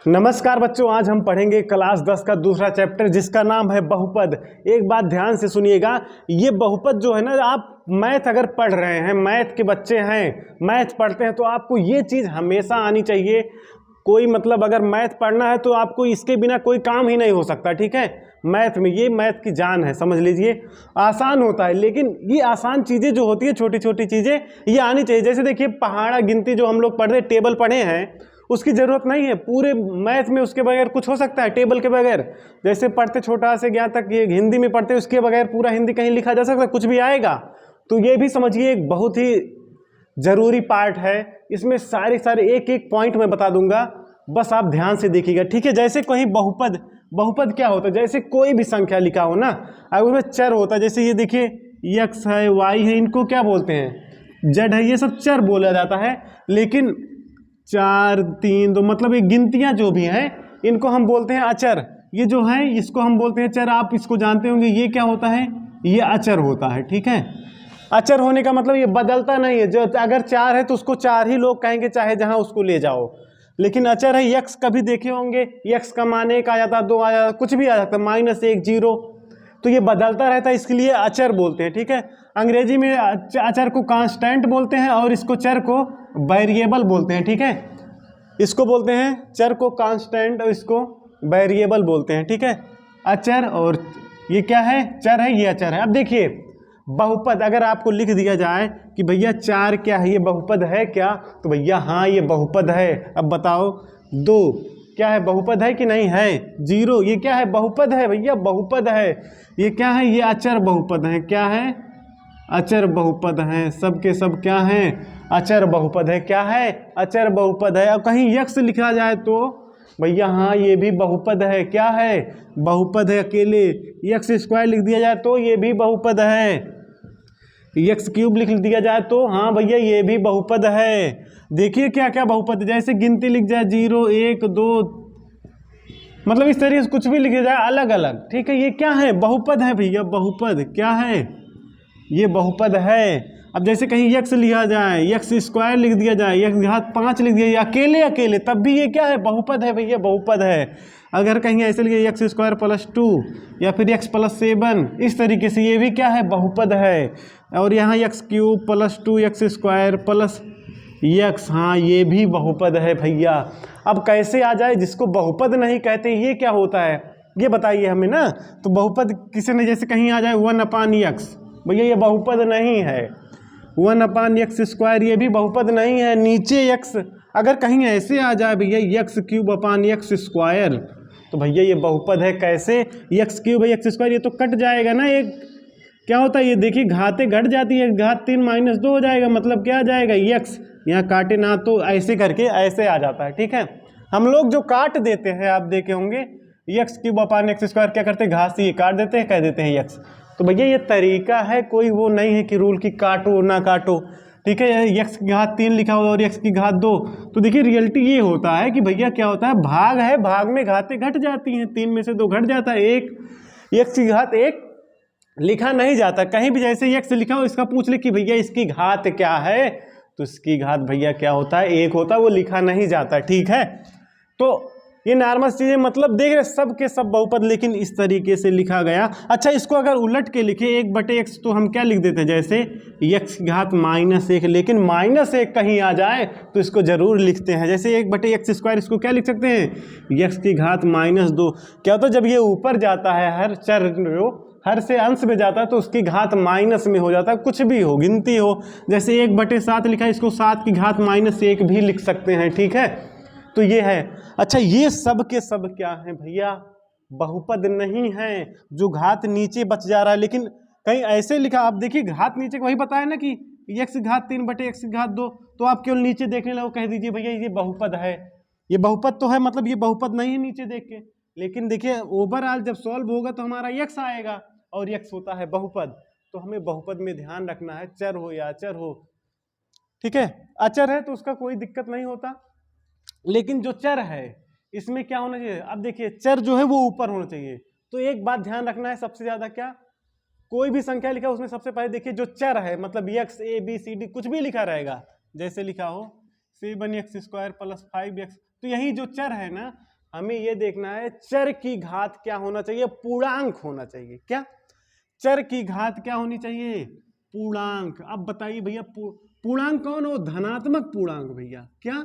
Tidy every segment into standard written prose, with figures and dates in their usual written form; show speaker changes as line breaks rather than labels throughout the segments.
नमस्कार बच्चों, आज हम पढ़ेंगे क्लास 10 का दूसरा चैप्टर जिसका नाम है बहुपद। एक बात ध्यान से सुनिएगा, ये बहुपद जो है ना, आप मैथ अगर पढ़ रहे हैं, मैथ के बच्चे हैं, मैथ पढ़ते हैं, तो आपको ये चीज़ हमेशा आनी चाहिए। कोई मतलब अगर मैथ पढ़ना है तो आपको इसके बिना कोई काम ही नहीं हो सकता। ठीक है, मैथ में ये मैथ की जान है, समझ लीजिए। आसान होता है, लेकिन ये आसान चीज़ें जो होती है, छोटी छोटी चीज़ें, ये आनी चाहिए। जैसे देखिए, पहाड़ा गिनती जो हम लोग पढ़े, टेबल पढ़े हैं, उसकी ज़रूरत नहीं है पूरे मैथ में। उसके बगैर कुछ हो सकता है टेबल के बगैर? जैसे पढ़ते छोटा से ज्ञान तक, ये हिंदी में पढ़ते, उसके बगैर पूरा हिंदी कहीं लिखा जा सकता है? कुछ भी आएगा? तो ये भी समझिए, एक बहुत ही ज़रूरी पार्ट है। इसमें सारे एक एक पॉइंट मैं बता दूंगा, बस आप ध्यान से देखिएगा। ठीक है, जैसे कहीं बहुपद, बहुपद क्या होता है? जैसे कोई भी संख्या लिखा हो ना, अगर उसमें चर होता है, जैसे ये देखिए, x है, y है, इनको क्या बोलते हैं? z है, ये सब चर बोला जाता है। लेकिन 4, 3, 2 मतलब ये गिनतियां जो भी हैं, इनको हम बोलते हैं अचर। ये जो है, इसको हम बोलते हैं चर। आप इसको जानते होंगे, ये क्या होता है? ये अचर होता है। ठीक है, अचर होने का मतलब ये बदलता नहीं है। जो अगर 4 है तो उसको 4 ही लोग कहेंगे, चाहे जहां उसको ले जाओ। लेकिन अचर है, यक्स कभी देखे होंगे, यक्स का मान 1 आ जाता, 2 आ जाता, कुछ भी आ जाता, -1, 0, तो ये बदलता रहता है, इसके लिए अचर बोलते हैं। ठीक है, अंग्रेजी में अचर को कांस्टेंट बोलते हैं और इसको चर को वेरिएबल बोलते हैं। ठीक है, इसको बोलते हैं चर को कांस्टेंट और इसको वेरिएबल बोलते हैं। ठीक है, अचर और ये क्या है? चर है, ये अचर है। अब देखिए, बहुपद अगर आपको लिख दिया जाए कि भैया 4 क्या है, ये बहुपद है क्या? तो भैया हाँ, ये बहुपद है। अब बताओ, 2 क्या है? बहुपद है कि नहीं है? 0 ये क्या है? बहुपद है भैया, बहुपद है। ये क्या है? ये अचर बहुपद है। क्या है? अचर बहुपद है। सब के सब क्या है? अचर बहुपद है। क्या है? अचर बहुपद है। और कहीं यक्स लिखा जाए तो भैया हाँ, ये भी बहुपद है। क्या है? बहुपद है। अकेले एक्स स्क्वायर लिख दिया जाए तो ये भी बहुपद है। एक्स क्यूब लिख दिया जाए तो हाँ भैया, ये भी बहुपद है। देखिए क्या क्या बहुपद है। जैसे गिनती लिख जाए 0, 1, 2, मतलब इस तरीके से कुछ भी लिखा जाए अलग अलग। ठीक है, ये क्या है? बहुपद है भैया, बहुपद। क्या है? ये बहुपद है। अब जैसे कहीं यक्स लिखा जाए, यक्स स्क्वायर लिख दिया जाए, यक्स घात 5 लिख दिया जाए अकेले अकेले, तब भी ये क्या है? बहुपद है भैया, बहुपद है। अगर कहीं ऐसे लिखे यक्स स्क्वायर +2 या फिर यक्स +7, इस तरीके से, ये भी क्या है? बहुपद है। और यहाँ x cube +2 x square plus x, हाँ ये भी बहुपद है भैया। अब कैसे आ जाए? जिसको बहुपद नहीं कहते, ये क्या होता है ये बताइए हमें ना। तो बहुपद किसी ने, जैसे कहीं आ जाए 1/x, भैया ये बहुपद नहीं है। 1/x², ये भी बहुपद नहीं है। नीचे x अगर कहीं ऐसे आ जाए भैया, x³ तो भैया ये बहुपद है। कैसे? x³ x², ये तो कट जाएगा ना। एक क्या होता है, ये देखिए घातें घट जाती है, घात 3 - 2 हो जाएगा, मतलब क्या आ जाएगा? x। यहाँ काटे ना तो ऐसे करके ऐसे आ जाता है। ठीक है, हम लोग जो काट देते हैं, आप देखे होंगे, x³ क्या करते हैं? घात से ये काट देते हैं, कह देते हैं x। तो भैया ये तरीका है, कोई वो नहीं है कि रूल की काटो ना काटो। ठीक है, x की घात 3 लिखा हुआ और x की घात 2, तो देखिए रियलिटी ये होता है कि भैया क्या होता है, भाग है, भाग में घातें घट जाती हैं, 3 में से 2 घट जाता है। एक x की घात 1 लिखा नहीं जाता कहीं भी। जैसे x लिखा हो, इसका पूछ ले कि भैया इसकी घात क्या है, तो इसकी घात भैया क्या होता है? 1 होता है, वो लिखा नहीं जाता। ठीक है, तो ये नॉर्मल चीज़ें, मतलब देख रहे सब के सब बहुपद, लेकिन इस तरीके से लिखा गया। अच्छा, इसको अगर उलट के लिखे 1/x, तो हम क्या लिख देते हैं? जैसे x की घात -1, लेकिन -1 कहीं आ जाए तो इसको जरूर लिखते हैं। जैसे 1/x², इसको क्या लिख सकते हैं? x की घात -2। क्या होता है, जब ये ऊपर जाता है, हर चर जो हर से अंश में जाता है, तो उसकी घात माइनस में हो जाता है। कुछ भी हो, गिनती हो, जैसे 1/7 लिखा है, इसको 7 की घात -1 भी लिख सकते हैं। ठीक है, तो ये है। अच्छा, ये सब के सब क्या है भैया? बहुपद नहीं है। जो घात नीचे बच जा रहा है, लेकिन कहीं ऐसे लिखा, आप देखिए घात नीचे वही बताया ना कि x की घात 3/x की घात 2, तो आप केवल नीचे देखने लगो, कह दीजिए भैया ये बहुपद है। ये बहुपद तो है, मतलब ये बहुपद नहीं है नीचे देख के। लेकिन देखिए ओवरऑल जब सॉल्व होगा तो हमारा x आएगा, और x होता है बहुपद। तो हमें बहुपद में ध्यान रखना है, चर हो या अचर हो। ठीक है, अचर है तो उसका कोई दिक्कत नहीं होता, लेकिन जो चर है इसमें क्या होना चाहिए? अब देखिए, चर जो है वो ऊपर होना चाहिए। तो एक बात ध्यान रखना है, सबसे ज्यादा क्या, कोई भी संख्या लिखा उसमें सबसे पहले देखिए जो चर है, मतलब x a b c d कुछ भी लिखा रहेगा, जैसे लिखा हो 7x² + 5x, तो यही जो चर है ना, हमें ये देखना है चर की घात क्या होना चाहिए, पूर्णांक होना चाहिए। क्या चर की घात क्या होनी चाहिए, पूर्णांक। अब बताइए भैया पूर्णांक कौन हो, धनात्मक पूर्णांक भैया। क्या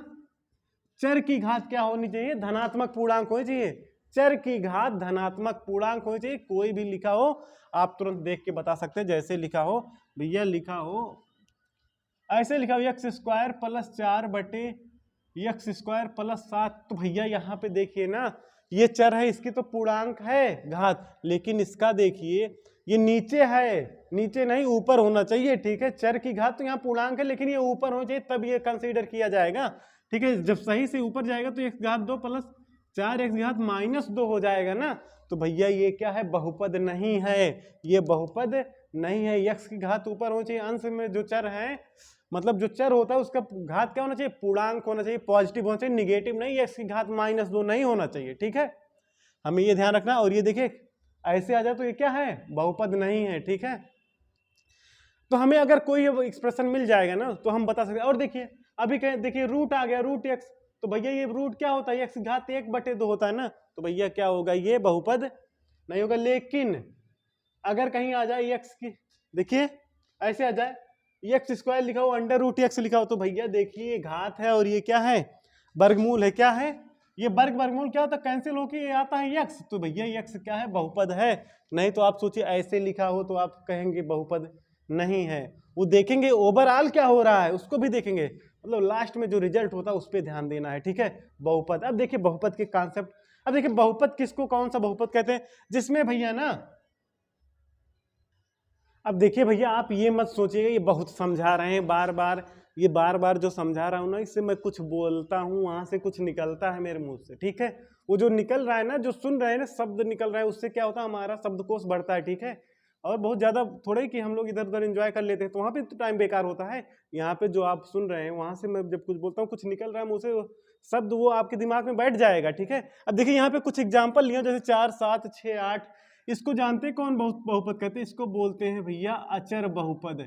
चर की घात क्या होनी चाहिए, धनात्मक पूर्णांक होनी चाहिए। चर की घात धनात्मक पूर्णांक होनी चाहिए। कोई भी लिखा हो आप तुरंत देख के बता सकते हैं, जैसे लिखा हो भैया, लिखा हो ऐसे लिखा हो एक्स स्क्वायर प्लस 4 बटे एक्स स्क्वायर प्लस 7, तो भैया यहाँ पे देखिए ना, ये चर है, इसकी तो पूर्णांक है घात, लेकिन इसका देखिए ये नीचे है, नीचे नहीं ऊपर होना चाहिए। ठीक है, चर की घात तो यहाँ पूर्णांक है, लेकिन ये ऊपर होना चाहिए, तब ये कंसीडर किया जाएगा। ठीक है, जब सही से ऊपर जाएगा तो एक्स घात 2 प्लस 4 एक्स घात -2 हो जाएगा ना। तो भैया ये क्या है, बहुपद नहीं है, ये बहुपद नहीं है। एक्स की घात ऊपर होनी चाहिए, अंश में जो चर है, मतलब जो चर होता है उसका घात क्या होना चाहिए, पूर्णांक होना चाहिए, पॉजिटिव होना चाहिए, निगेटिव नहीं। एक्स की घात -2 नहीं होना चाहिए। ठीक है, हमें ये ध्यान रखना। और ये देखिए ऐसे आ जाए तो ये क्या है, बहुपद नहीं है। ठीक है, तो हमें अगर कोई एक्सप्रेशन मिल जाएगा ना तो हम बता सकते हैं। और देखिए अभी कहें, देखिए रूट आ गया, रूट एक्स, तो भैया ये रूट क्या होता है, एक्स घात 1/2 होता है ना, तो भैया क्या होगा, ये बहुपद नहीं होगा। लेकिन अगर कहीं आ जाए एक्स की, देखिए ऐसे आ जाए एक्स स्क्वायर लिखा हो, √x लिखा हो, तो भैया देखिए घात है और ये क्या है, वर्गमूल है। क्या है ये, वर्गमूल क्या होता है, कैंसिल होके ये आता है x, तो भैया x क्या है, बहुपद है। नहीं तो आप सोचिए ऐसे लिखा हो तो आप कहेंगे बहुपद नहीं है। वो देखेंगे ओवरऑल क्या हो रहा है, उसको भी देखेंगे, मतलब लास्ट में जो रिजल्ट होता है उस पर ध्यान देना है। ठीक है, बहुपद। अब देखिए बहुपद के कॉन्सेप्ट, अब देखिए बहुपद किसको, कौन सा बहुपद कहते हैं, जिसमें भैया ना, अब देखिए भैया आप ये मत सोचिएगा ये बहुत समझा रहे हैं बार बार, ये बार बार जो समझा रहा हूँ ना, इससे मैं कुछ बोलता हूँ वहां से कुछ निकलता है मेरे मुंह से। ठीक है, वो जो निकल रहा है ना, जो सुन रहे हैं ना, शब्द निकल रहा है, उससे क्या होता है, हमारा शब्दकोश बढ़ता है। ठीक है, और बहुत ज्यादा थोड़े कि हम लोग इधर उधर एंजॉय कर लेते हैं तो वहाँ पे तो टाइम बेकार होता है। यहाँ पे जो आप सुन रहे हैं वहां से मैं जब कुछ बोलता हूँ, कुछ निकल रहा है मुंह से शब्द, वो आपके दिमाग में बैठ जाएगा। ठीक है, अब देखिए यहाँ पे कुछ एग्जाम्पल लिया, जैसे 4 7 6 8, इसको जानते हैं कौन बहुपद कहते हैं, इसको बोलते हैं भैया अचर बहुपद।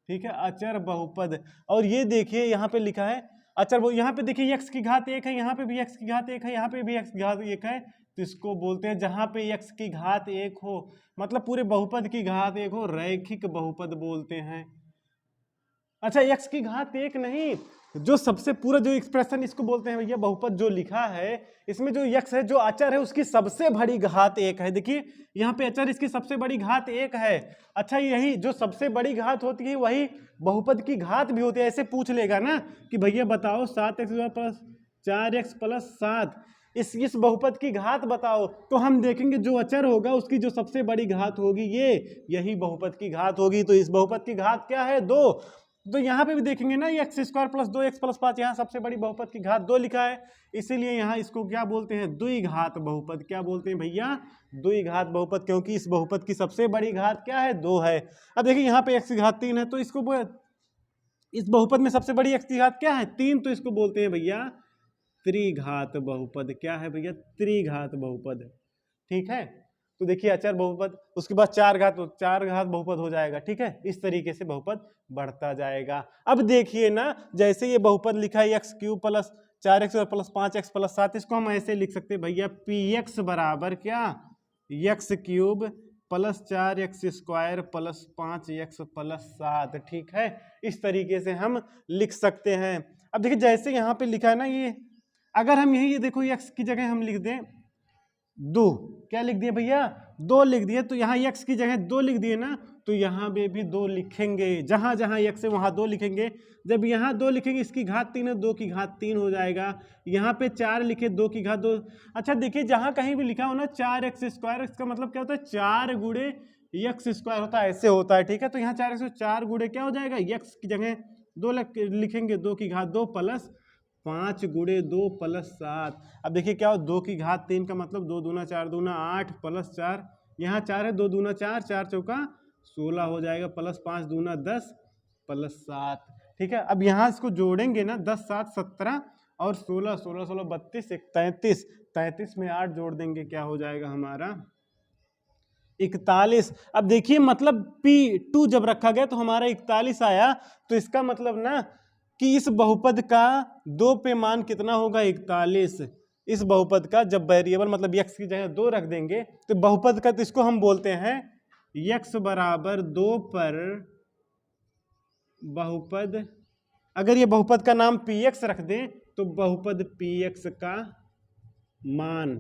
ठीक है, अचर बहुपद। और ये देखिए यहाँ पे लिखा है अचर यहाँ पे देखिए x की घात 1 है, यहाँ पे भी x की घात 1 है, यहाँ पे भी x की घात 1 है, तो इसको बोलते हैं, जहाँ पे x की घात 1 हो, मतलब पूरे बहुपद की घात 1 हो, रैखिक बहुपद बोलते हैं। अच्छा, x की घात 1 नहीं, जो सबसे पूरा जो एक्सप्रेशन, इसको बोलते हैं भैया बहुपद। जो लिखा है इसमें जो x है, जो अचर है, उसकी सबसे बड़ी घात 1 है। देखिए यहाँ पे अचर, इसकी सबसे बड़ी घात 1 है। अच्छा, यही जो सबसे बड़ी घात होती है वही बहुपद की घात भी होती है। ऐसे पूछ लेगा ना कि भैया बताओ 7x प्लस 4x प्लस 7, इस बहुपद की घात बताओ, तो हम देखेंगे जो अचर होगा उसकी जो सबसे बड़ी घात होगी यही बहुपद की घात होगी। तो इस बहुपद की घात क्या है, 2। तो यहाँ पे भी देखेंगे ना, x square plus 2x plus 5, यहाँ सबसे बड़ी बहुपद की घात 2 लिखा है, इसीलिए यहाँ इसको क्या बोलते हैं, द्विघात बहुपद। क्या बोलते हैं भैया, द्विघात बहुपद, क्योंकि इस बहुपद की सबसे बड़ी घात क्या है, 2 है। अब देखिए यहाँ पे x की घात 3 है, तो इसको इस बहुपद में सबसे बड़ी x की घात क्या है, 3, तो इसको बोलते हैं भैया त्रिघात बहुपद। क्या है भैया, त्रिघात बहुपद। ठीक है, तो देखिए अचर बहुपद, उसके बाद 4 घात, तो 4 घात बहुपद हो जाएगा। ठीक है, इस तरीके से बहुपद बढ़ता जाएगा। अब देखिए ना, जैसे ये बहुपद लिखा है x³ plus 4x plus 5x plus 7, इसको हम ऐसे लिख सकते हैं भैया px बराबर क्या, x³ plus 4x square plus 5x plus 7। ठीक है, इस तरीके से हम लिख सकते हैं। अब देखिए जैसे यहाँ पे लिखा है ना, ये अगर हम यही देखो x की जगह हम लिख दें 2, क्या लिख दिए भैया, 2 लिख दिए, तो यहाँ x की जगह 2 लिख दिए ना, तो यहाँ पे भी 2 लिखेंगे, जहाँ जहाँ x है वहाँ 2 लिखेंगे। जब यहाँ 2 लिखेंगे, इसकी घात 3 है, 2 की घात 3 हो जाएगा। यहाँ पे 4 लिखे, 2 की घात 2। अच्छा देखिए, जहाँ कहीं भी लिखा हो ना 4x स्क्वायर, इसका मतलब क्या होता है, 4 गुणे x स्क्वायर होता है, ऐसे होता है। ठीक है, तो यहाँ 4 गुणे क्या हो जाएगा, x की जगह 2 लिखेंगे, 2 की घात 2 प्लस 5 गुणे 2 प्लस 7। अब देखिए क्या हो, 2 की घात 3 का मतलब 2 दूना 4 दूना 8 प्लस 4, यहाँ 4 है, 2 दूना 4, 4 चौका 16 हो जाएगा, प्लस 5 दूना 10 प्लस 7। ठीक है, अब यहाँ इसको जोड़ेंगे ना, 10 7 17 और 16 16 16 32 33, 33 में 8 जोड़ देंगे, क्या हो जाएगा हमारा 41। अब देखिए मतलब P2 जब रखा गया तो हमारा 41 आया, तो इसका मतलब ना कि इस बहुपद का 2 पे मान कितना होगा, 41। इस बहुपद का जब वेरिएबल मतलब x की जगह 2 रख देंगे तो बहुपद का, तो इसको हम बोलते हैं x बराबर 2 पर बहुपद। अगर ये बहुपद का नाम px रख दें तो बहुपद px का मान,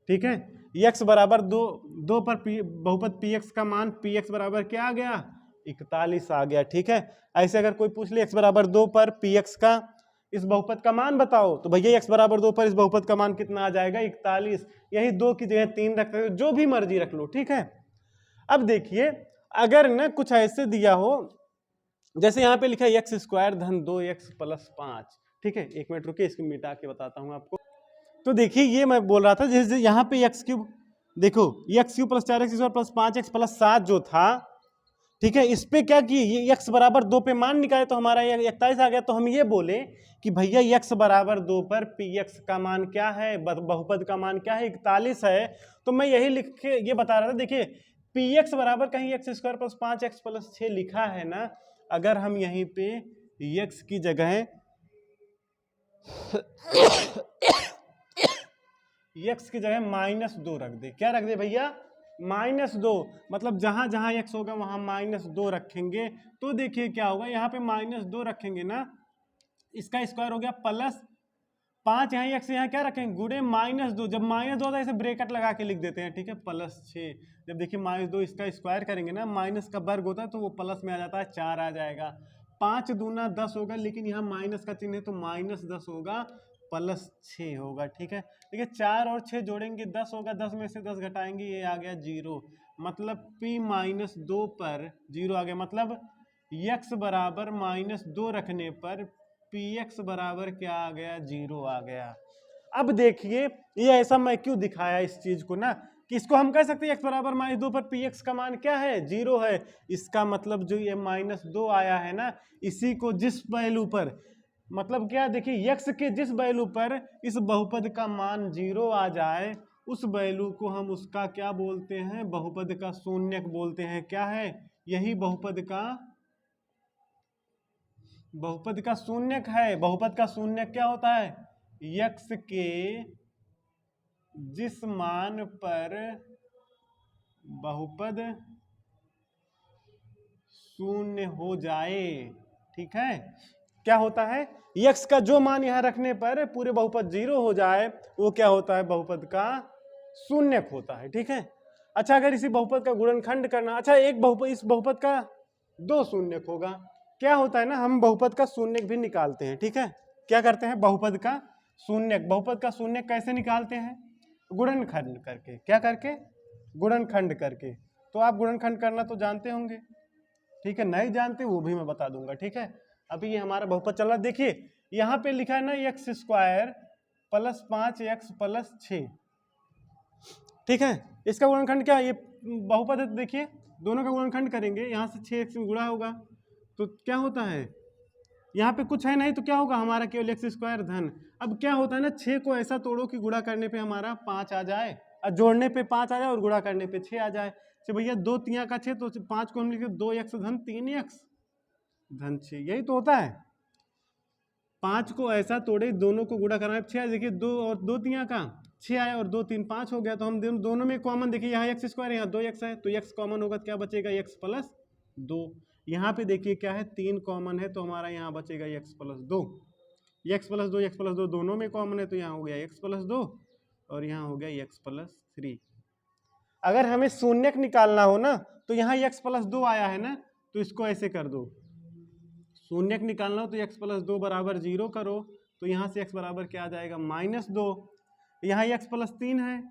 ठीक है। x बराबर 2 पर बहुपद px का मान, px बराबर क्या आ गया 41 आ गया, ठीक है। ऐसे अगर कोई पूछ ले x बराबर 2 पर px का इस बहुपद का मान बताओ, तो भैया x बराबर 2 पर इस बहुपद का मान कितना आ जाएगा 41। यही 2 की जगह 3 रख सकते हो, जो भी मर्जी रख लो, ठीक है। अब देखिए अगर न कुछ ऐसे दिया हो, जैसे यहाँ पे लिखा है x स्क्वायर धन 2x प्लस 5, ठीक है। एक मिनट रुकिए, इसको मिटा के बताता हूँ आपको। तो देखिए ये मैं बोल रहा था जैसे यहाँ पे एक्स क्यूब, देखो x cube plus 4x plus 5x plus 7 जो था, ठीक है, इस पे क्या किए, ये x बराबर 2 पे मान निकाले तो हमारा ये 41 आ गया। तो हम ये बोले कि भैया x बराबर 2 पर px का मान क्या है, बहुपद का मान क्या है 41 है। तो मैं यही लिख के ये बता रहा था, देखिए px बराबर कहीं x square plus 5x plus 6 लिखा है ना, अगर हम यहीं पे x की जगह x की जगह -2 रख दे, क्या रख दे भैया -2, मतलब जहां जहां x होगा वहां -2 रखेंगे तो देखिए क्या होगा, यहाँ पे -2 रखेंगे ना, इसका स्क्वायर हो गया प्लस 5, यहाँ x यहाँ क्या रखेंगे गुणे -2, जब -2 होता है इसे ब्रेकेट लगा के लिख देते हैं, ठीक है, प्लस 6। जब देखिए -2 इसका स्क्वायर करेंगे ना, माइनस का वर्ग होता है तो वो प्लस में आ जाता है, 4 आ जाएगा। 5 दूना 10 होगा, लेकिन यहाँ माइनस का चिन्ह है तो -10 होगा, प्लस 6 होगा, ठीक है। देखिए 4 और 6 जोड़ेंगे 10 होगा, 10 में से 10 घटाएंगे ये आ गया 0, मतलब p-2 पर 0 आ गया, मतलब x बराबर -2 रखने पर px बराबर क्या आ गया 0 आ गया। अब देखिए ये ऐसा मैं क्यों दिखाया इस चीज को ना, कि इसको हम कह सकते हैं x बराबर -2 पर px का मान क्या है 0 है। इसका मतलब जो ये -2 आया है ना, इसी को जिस वैल्यू पर, मतलब क्या, देखिए x के जिस वैल्यू पर इस बहुपद का मान 0 आ जाए उस वैल्यू को हम उसका क्या बोलते हैं, बहुपद का शून्यक बोलते हैं। क्या है, यही बहुपद का शून्यक है। बहुपद का शून्यक क्या होता है, x के जिस मान पर बहुपद शून्य हो जाए, ठीक है, क्या होता है, x का जो मान यहां रखने पर पूरे बहुपद 0 हो जाए वो क्या होता है, बहुपद का शून्यक होता है, ठीक है। अच्छा अगर इसी बहुपद का गुणनखंड करना, अच्छा एक बहुपद, इस बहुपद का 2 शून्यक होगा, क्या होता है ना, हम बहुपद का शून्यक भी निकालते हैं, ठीक है। क्या करते हैं, बहुपद का शून्यक, बहुपद का शून्यक कैसे निकालते हैं, गुणनखंड करके, क्या करके, गुणनखंड करके। तो आप गुणनखंड करना तो जानते होंगे, ठीक है, नहीं जानते वो भी मैं बता दूंगा, ठीक है। अभी ये हमारा बहुपद चल रहा है, देखिए यहाँ पे लिखा है ना x square plus 5x plus 6, ठीक है। इसका गुणनखंड क्या है, ये बहुपद है तो देखिए दोनों का गुणनखंड करेंगे, यहाँ से 6x में गुणा होगा तो क्या होता है, यहाँ पे कुछ है नहीं तो क्या होगा, हमारा केवल x स्क्वायर धन। अब क्या होता है ना, 6 को ऐसा तोड़ो कि गुणा करने पे हमारा 5 आ जाए, और जोड़ने पे 5 आ जाए और गुणा करने पे 6 आ जाए। तो भैया 2 तिया का 6, तो 5 को हम लिखे 2x धन 3x धन 6, यही तो होता है। 5 को ऐसा तोड़े, दोनों को गुणा करना है 6, देखिए 2 और 2 तिया का 6 आया और 2 3 5 हो गया। तो हम दोनों में कॉमन, देखिए यहाँ x स्क्वायर यहाँ 2x है, तो x कॉमन होगा तो क्या बचेगा, x प्लस 2। यहाँ पे देखिए क्या है, 3 कॉमन है तो हमारा यहाँ बचेगा x plus 2, x plus 2, x plus 2 दोनों में कॉमन है तो यहाँ हो गया x प्लस 2 और यहाँ हो गया x प्लस 3। अगर हमें शून्यक निकालना हो ना तो यहाँ x प्लस 2 आया है ना, तो इसको ऐसे कर दो, शून्यक निकालना हो तो x प्लस 2 बराबर 0 करो, तो यहाँ से x बराबर क्या आ जाएगा -2। यहाँ x प्लस 3 है,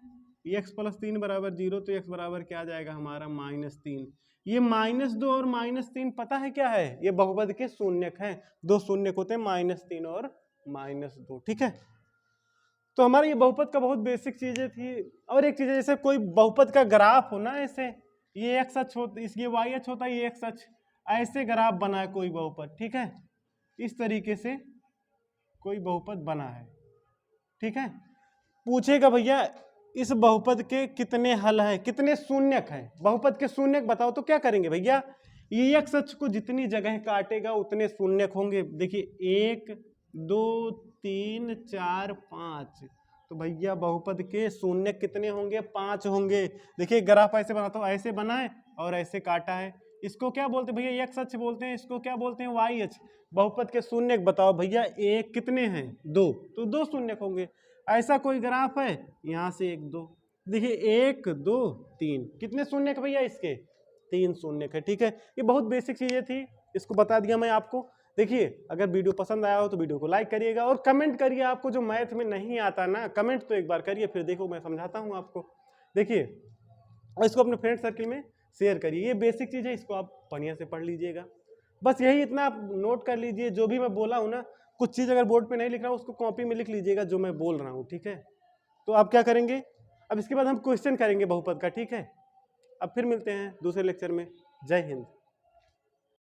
x प्लस 3 बराबर 0, तो x बराबर क्या आ जाएगा हमारा -3। ये -2 और -3 पता है क्या है, ये बहुपद के शून्यक हैं, 2 शून्यक होते हैं -3 और -2, ठीक है। तो हमारा ये बहुपद का बहुत बेसिक चीजें थी। और एक चीज है, जैसे कोई बहुपद का ग्राफ हो ना, ऐसे ये x अक्ष होता है, ये y अक्ष होता है, ये x अक्ष, ऐसे ग्राफ बना है कोई बहुपद, ठीक है, इस तरीके से कोई बहुपद बना है, ठीक है। पूछेगा भैया इस बहुपद के कितने हल हैं, कितने शून्यक हैं, बहुपद के शून्यक बताओ, तो क्या करेंगे भैया, ये x अक्ष को जितनी जगह काटेगा उतने शून्यक होंगे। देखिए 1 2 3 4 5। तो भैया बहुपद के शून्य कितने होंगे? 5 होंगे। देखिए ग्राफ ऐसे बनाता हूँ, ऐसे बना है और ऐसे काटा है। इसको क्या बोलते हैं भैया? एक्स अक्ष बोलते हैं। इसको क्या बोलते हैं? वाई अक्ष। बहुपद के शून्य बताओ भैया, एक कितने हैं? 2, तो 2 शून्य होंगे। ऐसा कोई ग्राफ है, यहाँ से 1 2, देखिए 1 2 3, कितने शून्य भैया इसके? 3 शून्य है। ठीक है, ये बहुत बेसिक चीजें थी, इसको बता दिया मैं आपको। देखिए अगर वीडियो पसंद आया हो तो वीडियो को लाइक करिएगा और कमेंट करिए। आपको जो मैथ में नहीं आता ना, कमेंट तो एक बार करिए, फिर देखो मैं समझाता हूँ आपको। देखिए और इसको अपने फ्रेंड सर्कल में शेयर करिए। ये बेसिक चीज़ है, इसको आप बढ़िया से पढ़ लीजिएगा। बस यही इतना आप नोट कर लीजिए, जो भी मैं बोला हूँ ना, कुछ चीज़ अगर बोर्ड पे नहीं लिख रहा हूँ उसको कॉपी में लिख लीजिएगा जो मैं बोल रहा हूँ। ठीक है, तो आप क्या करेंगे अब इसके बाद हम क्वेश्चन करेंगे बहुपद का। ठीक है, अब फिर मिलते हैं दूसरे लेक्चर में। जय हिंद।